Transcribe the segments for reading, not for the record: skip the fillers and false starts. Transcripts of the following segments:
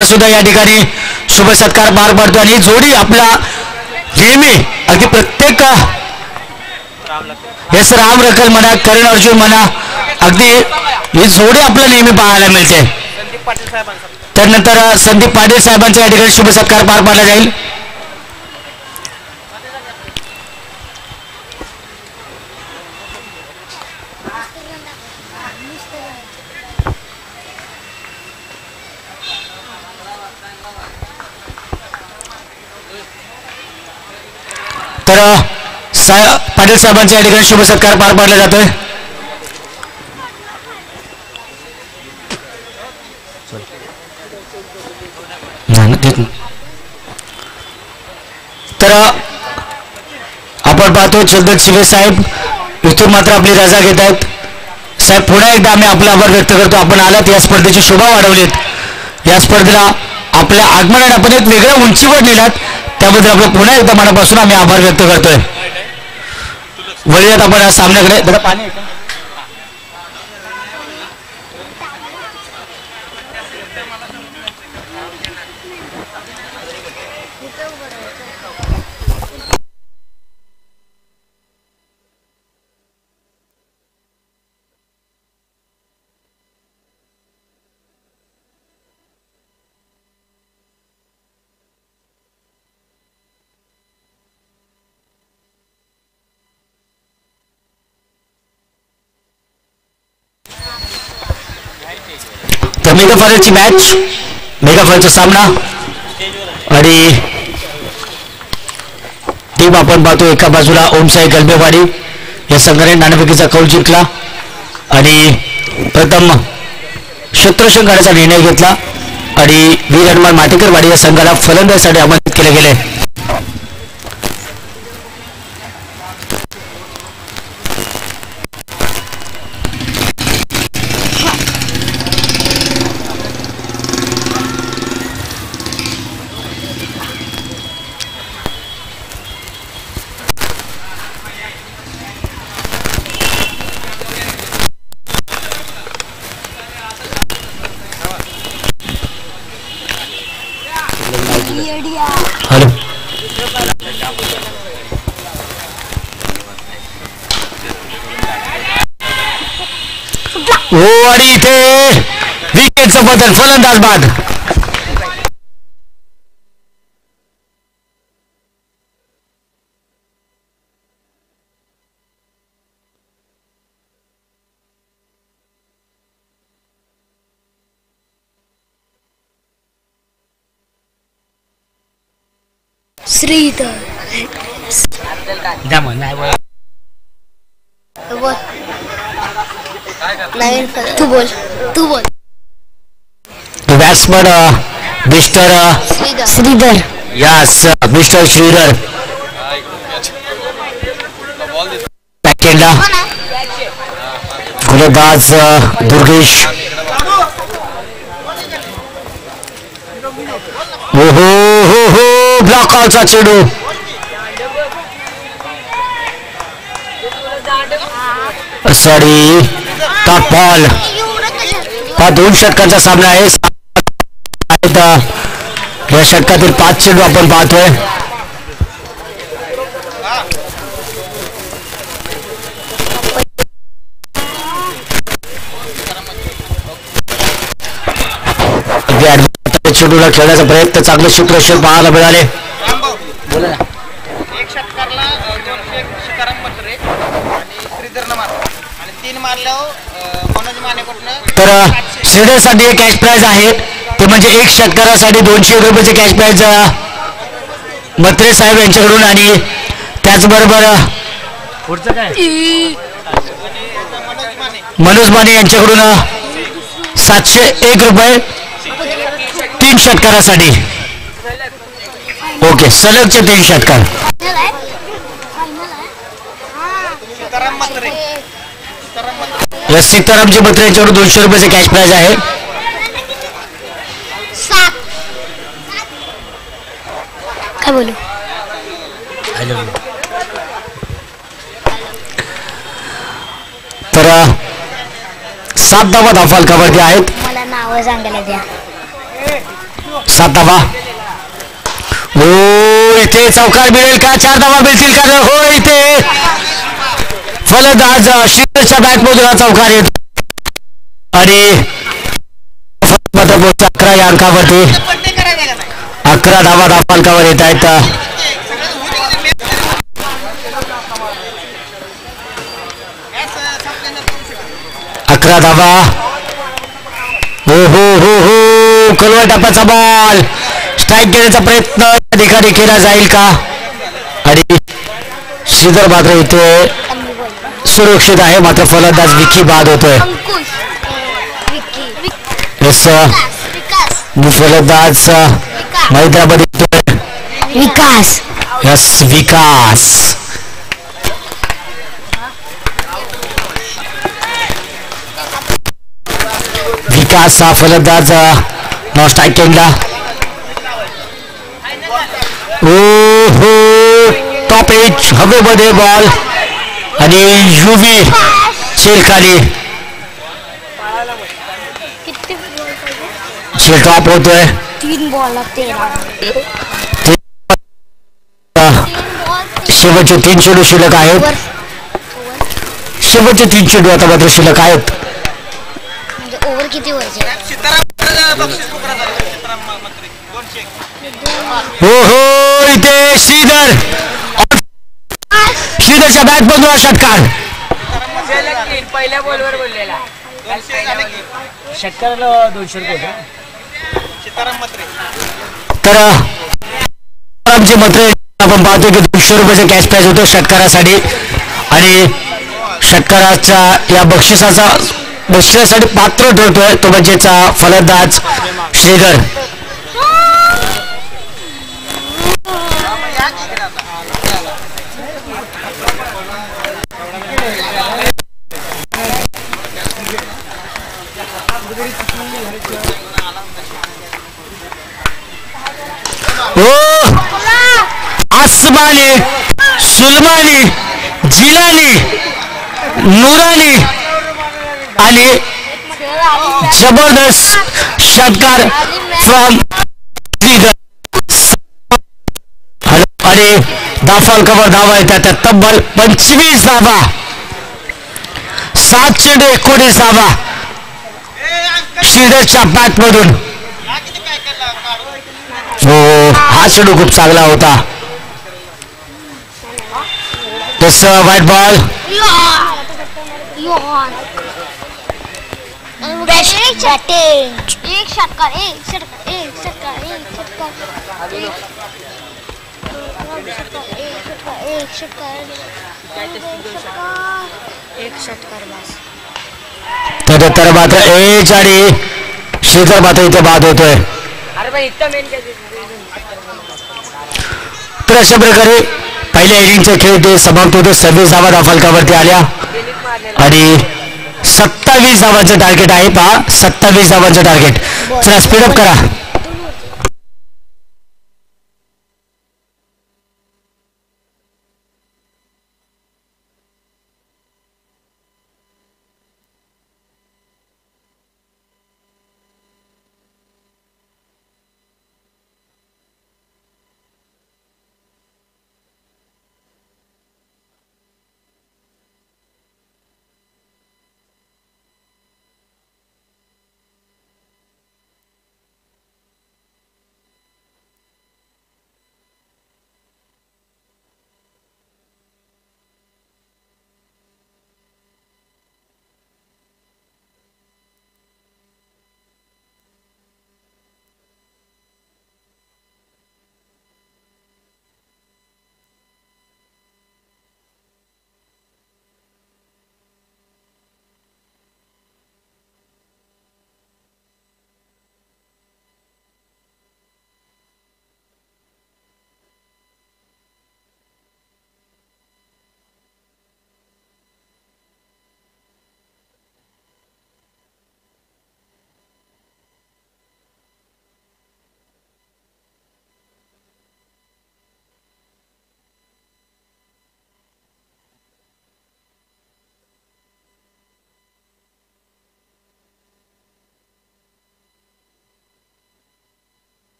सुद्धा या ठिकाणी शुभ सत्कार पार पडतो आणि जोडी आपला नेहमी अगदी प्रत्येक एस राम रखल म्हणा करण अर्जुन म्हणा अगदी ही जोडी आपल्याला नेहमी पाहायला मिळते. त्यानंतर संदीप पाटील साहेबांचा या ठिकाणी शुभ सत्कार पार पाडला जाईल. तर पाटील साहेबांच्या या ठिकाणी शुभ सत्कार पार पाडला जातोय. तर आपण पाहतो जगदत्त शिवे साहेब इथून मात्र आपली रजा घेत आहेत. साहेब पुन्हा एकदा आम्ही आपला आभार व्यक्त करतो. आपण आलात या स्पर्धेची शोभा वाढवलीत. या स्पर्धेला आपल्या आगमनाने आपण एक वेगळ्या उंचीवर नेलात त्याबद्दल आपलं पुन्हा एकदा मनापासून आम्ही आभार व्यक्त करतोय. वळूयात आपण सामन्याकडे. जरा पाणी आहे का? तर मेगा फायनलची मॅच मेगा फायनलचा सामना आणि टीम आपण पाहतो. एका बाजूला ओमसाई गलबेवाडी या संघाने नाणेफेकीचा कौल जिंकला आणि प्रथम शत्रुशं करण्याचा निर्णय घेतला आणि वीर हनुमान माटेकरवाडी या संघाला फलंदाजीसाठी आमंत्रित केले गेले. हॅलो हो आणि इथे विकेटचं बदल फलंदाज बाद. श्रीधर तू बोल batsman mister Shridhar yes mister Shridhar. बॅकएंडला गोलंदाज दुर्गेश. हो हो हो हो ब्लॉक आउटचा चेंडू. Sorry top ball. हा 2 षटकांचा सामना आहे. या षटकातील 5 चेंडू आपण पाहतोय. चेंडूला खेळण्याचा प्रयत्न चांगले क्षेत्ररक्षण पाहायला मिळाले. बोला ना. एक षटकारला 200 शिकाराम पत्रे आणि श्रीधरनं मारला आणि 3 मारल्यावर मनोज मानेकोटनं. तर श्रीधरसाठी एक कॅश प्राइज आहे ते म्हणजे एक षटकारासाठी 200 रुपयाचे कॅश प्राइज मत्रे साहेब यांच्याकडून आणि त्याचबरोबर पुढचं काय मनोज माने यांच्याकडून 701 रुपये 3 षटकारासाठी. ओके सलगचे 3 षटकार. सीतारामजी मत्रे यांच्याकडून 200 रुपयाचे कॅश प्राइज आहे. काय बोलू तर 7 धावा धाफाल कबड्डी आहेत. मला नाव सांगायला द्या. 7 धावा. हो इथे चौकार मिळेल का? 4 धावा मिळतील का? हो इथे फलंदाज श्रीधरच्या बॅटमधून हा चौकार येतो आणि 11 या अंकावरती 11 धावा धावांकावर येत आहेत. 11 धावा. हो हो हो हो कलवा टप्प्याचा बॉल स्ट्राईक घेण्याचा प्रयत्न या ठिकाणी केला जाईल का? आणि श्रीधर मात्र इथे सुरक्षित आहे. मात्र फलंदाज विकी बाद होतोय. फलंदाज हैदराबाद विकास. यस विकास. विकास हा फलंदाज नॉन स्ट्राईक केला. ओ हो टॉप एज हवेमध्ये बॉल आणि युवी शेलखाली शेल टॉप होतोय. 3 बॉल 13. शेवटचे 3 चेंडू शिल्लक आहेत. शेवटचे 3 चेंडू आता मात्र शिल्लक आहेत. म्हणजे ओव्हर किती व्हायचे? हो हो इथे श्रीधरच्या बॅट मधून षटकार. पहिल्या बॉलवर बोललेला षटकाराला 200 रुपये. तर आमचे मत्र आपण पाहतो की 200 रुपयाचा कॅश प्राइज होतो षटकारासाठी आणि षटकाराच्या या बक्षिसासाठी पात्र ठरतोय तो म्हणजेचा फलंदाज श्रीधर. हो आसमानी सुलमानी जिलानी नुरानी आणि जबरदस्त षटकार फ्रॉम श्रीधर आणि धाफांकावर धावा येतात त्या तब्बल 25 धावा. 7 चेंडू 19 धावा श्रीधरच्या बॅट मधून. हो हा चेंडू खूप चांगला होता. White ball. एक षटकार. तर मात्र एज आणि श्रीधर मात्र इथे बाद होतोय. तर अशा प्रकारे पहिल्या इनिंगचे खेळ ते समाप्त होते. 26 धावा धाफलकावरती आल्या आणि 27 धावांचं टार्गेट आहे. पहा 27 धावांचं टार्गेट. चला स्पीडअप करा.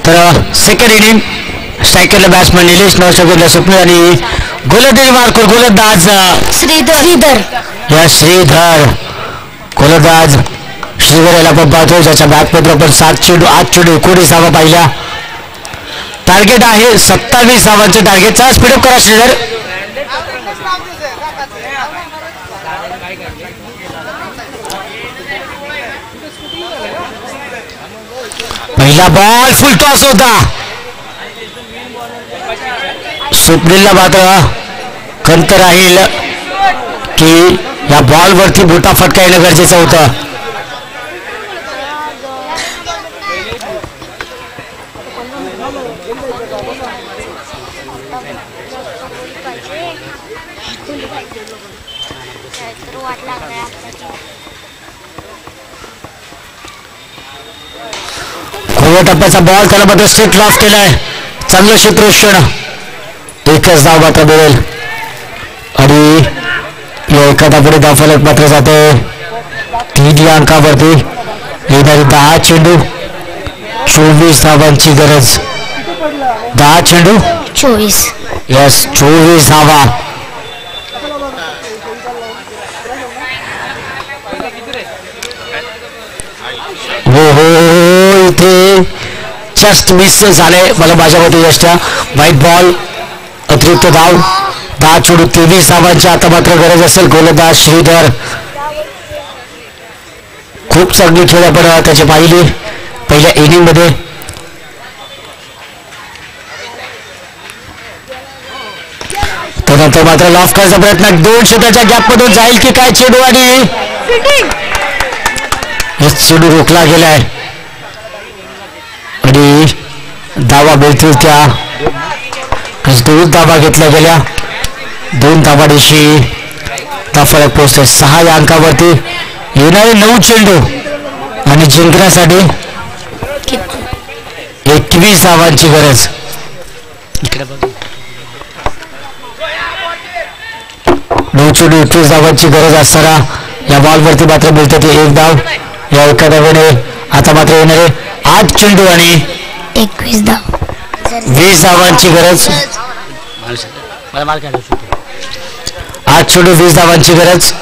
तर सेकंड इनिंग स्ट्रायकरला बॅट्समन निलेश नवशेला स्वप्न आणि गोलंदाजी मार्कर गोलंदाज श्रीधर या श्रीधर गोलंदाज श्रीधर याला आपण पाहतो ज्याच्या बॅटमध्ये आपण 7 चेंडू 8 चेंडू 19 धावा पाहिल्या. टार्गेट आहे 27 धावांचं टार्गेट. चला स्पीडअप करा श्रीधर. पहिला बॉल फुल टॉस होता. स्वप्नीलला मात्र खंत राहील की या बॉलवरती मोठा फटका येणं गरजेचं होतं. खोया टप्प्याचा बॉल त्याला मात्र स्ट्रेट लॉफ केलाय. चांगलं क्षेत्ररक्षण. एकच धाव मात्र मिळेल आणि या एखादा पुढे धावफलक मात्र जाते 3 या अंकावरती. येणारी 10 चेंडू 24 धावांची गरज. 10 चेंडू 24. यस 24 धावा. हो इथे जस्ट मिस झाले मला माझ्या मते यष्ट्या. व्हाईट बॉल अतिरिक्त धाव. 10 चेंडू 23 धावांची आता मात्र गरज असेल. गोलंदाज श्रीधर खूप चांगली खेळ आपण त्याची पाहिली पहिल्या इनिंग मध्ये. त्यानंतर मात्र लॉफ करायचा प्रयत्न 2 षटकाच्या गॅप मधून जाईल की काय चेंडू आणि चेंडू रोखला गेलाय आणि धावा मिळतील त्या 2 धावा घेतल्या गेल्या. 2 धावांशी फरक पोहोचतोय 6 या अंकावरती. येणारे 9 चेंडू आणि जिंकण्यासाठी 21 धावांची गरज. 9 चेंडू 21 धावांची गरज असताना या बॉलवरती मात्र मिळते ते 1 धाव. या एका धावेने आता मात्र येणारे 8 चेंडू आणि 21 धाव. 20 धावांची गरज. 8 चेंडू 20 धावांची गरज.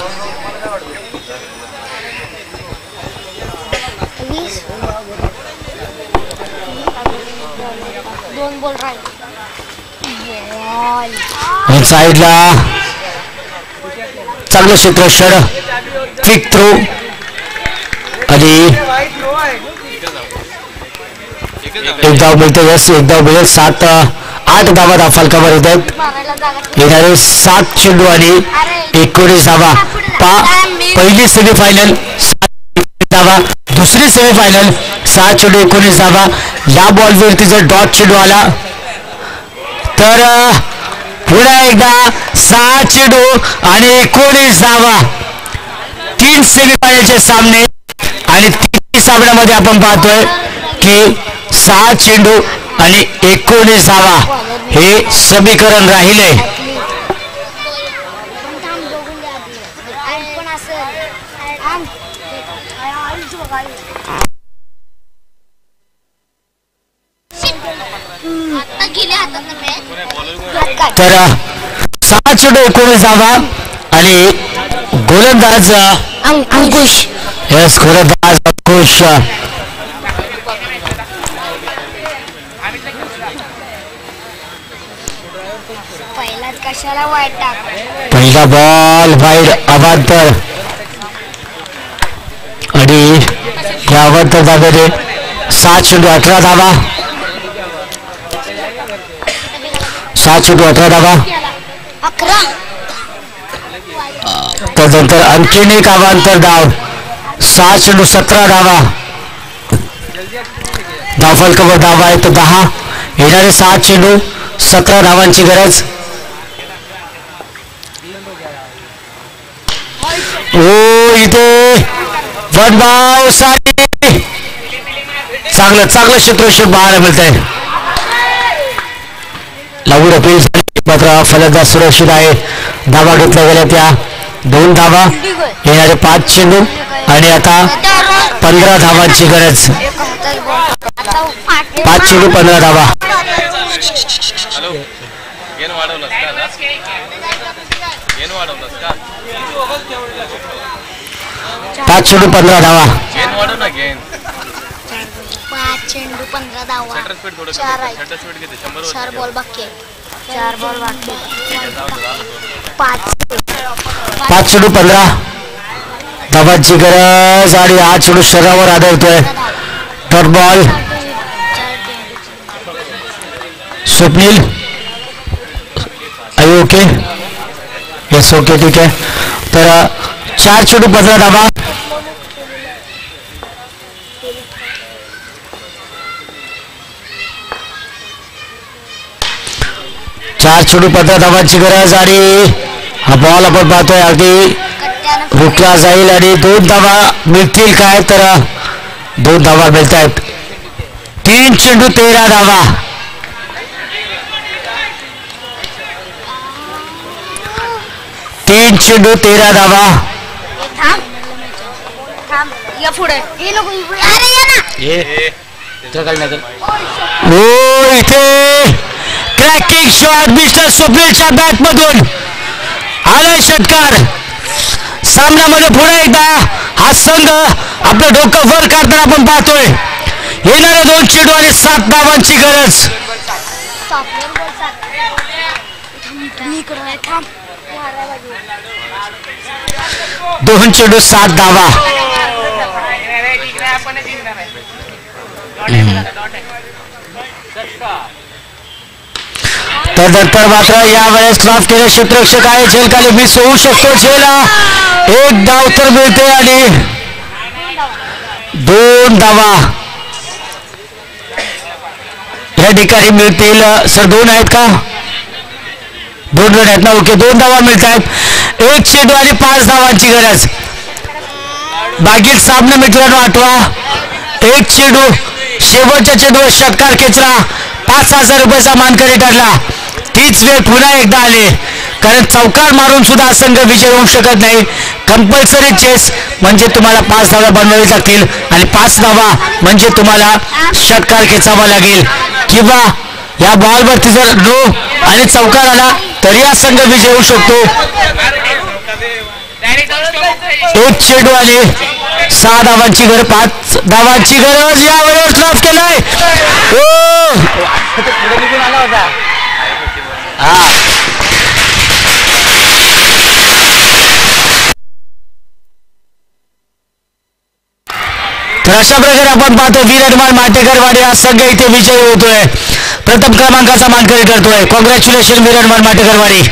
साईडला चांगलं क्षेत्ररक्षण. क्विक थ्रो आणि 1 धाव मिळते. यस 1 धाव मिळेल. 7-8 धावा फलकावर येत आहेत. येणारे 7 चेंडू आणि 19 धावा. पहिली सेमीफायनल 7 धावा. दुसरी सेमीफायनल 6 चेंडू 19 धावा. या बॉलवरती जर डॉट चेंडू आला तर पुन्हा एकदा 6 चेंडू आणि 19 धावा. 3 सेमीफायनलचे सामने आणि 3 सामन्यामध्ये आपण पाहतोय की 6 चेंडू आणि 19 धावा हे समीकरण राहिले. तर 6 चेंडू 19 धावा आणि गोलंदाज अंकुश. यस गोलंदाज अंकुश. कशाला वाईट टाक. पहिला बॉल वाईड अवांतर आणि या अवांतर धावेने 7 चेंडू 18 धावा. 7 चेंडू 18 धावा. 11. त्यानंतर आणखीन एक अवांतर धाव. 7 चेंडू 17 धावा. धावफलकावर धावा आहे तो 10. येणारे 7 चेंडू 17 धावांची गरज. इथे 1 धाव साठी चांगलं क्षेत्ररक्षण पाहायला मिळत आहे. लागू अपील मात्र फलंदाज सुरक्षित आहे. धावा घेतल्या गेल्या त्या 2 धावा येणारे 5 चेंडू आणि आता 15 धावांची गरज. 5 चेंडू 15 धावा. 5 चेंडू 15 धावा. 5 चेंडू 15 धावा. 4 बॉल बाकी 4 बॉल बाकी 5 चेंडू 15 धावांची गरज आणि हा चेंडू शरीरावर आदळतोय. Dot ball. Swapnil I okay? Yes okay ठीक आहे. तर 4 चेंडू 15 धावा. चार चेंडू 15 धावांची गरज आणि हा बॉल आपण पाहतोय अगदी रोखला जाईल आणि 2 धावा मिळतील काय? तर 2 धावा मिळत आहेत. 3 चेंडू 13 धावा. 3 चेंडू 13 धावा. हो इथे क्रॅकिंग शॉट मिस्टर स्वप्नीलच्या बॅट मधून आलाय षटकार. सामन्यामध्ये पुन्हा एकदा हा संघ आपलं डोकं वर काढताना आपण पाहतोय. येणारे 2 चेंडू आणि 7 धावांची गरज. 2 चेंडू 7 धावा. तर मात्र यावेळेस ड्राफ्ट केले क्षेत्ररक्षक आहे. झेल खाली मिस होऊ शकतो. झेला 1 धाव तर मिळते आणि 2 धावा या ठिकाणी मिळतील. सर 2 आहेत का? 2 रन आहेत ना? ओके 2 धावा मिळत आहेत. 1 चेंडू आणि 5 धावांची गरज. बाकी सामना मित्रांनो आठवा. 1 चेंडू शेवटच्या चेंडूवर षटकार खेचला. 5,000 रुपयाचा मानकरी ठरला. तीच वेळ पुन्हा एकदा आली कारण चौकार मारून सुद्धा हा संघ विजय होऊ शकत नाही. कंपल्सरी चेस म्हणजे तुम्हाला 5 धावा बनवावी लागतील आणि 5 धावा म्हणजे तुम्हाला षटकार खेचावा लागेल किंवा या बॉलवरती जर नो आणि चौकार आला तरी हा संघ विजय होऊ शकतो. 1 चेंडू आली 6 धावांची गरज. 5 धावांची गरज. यावेळेस ड्राफ्ट केलाय. तर अशा प्रकारे आपण पाहतो वीरहनुमान माटेकरवाडी हा संघ इथे विजयी होतोय. प्रथम क्रमांकाचा मानकरी ठरतोय. कॉंग्रॅच्युलेशन वीरहनुमान माटेकरवाडी.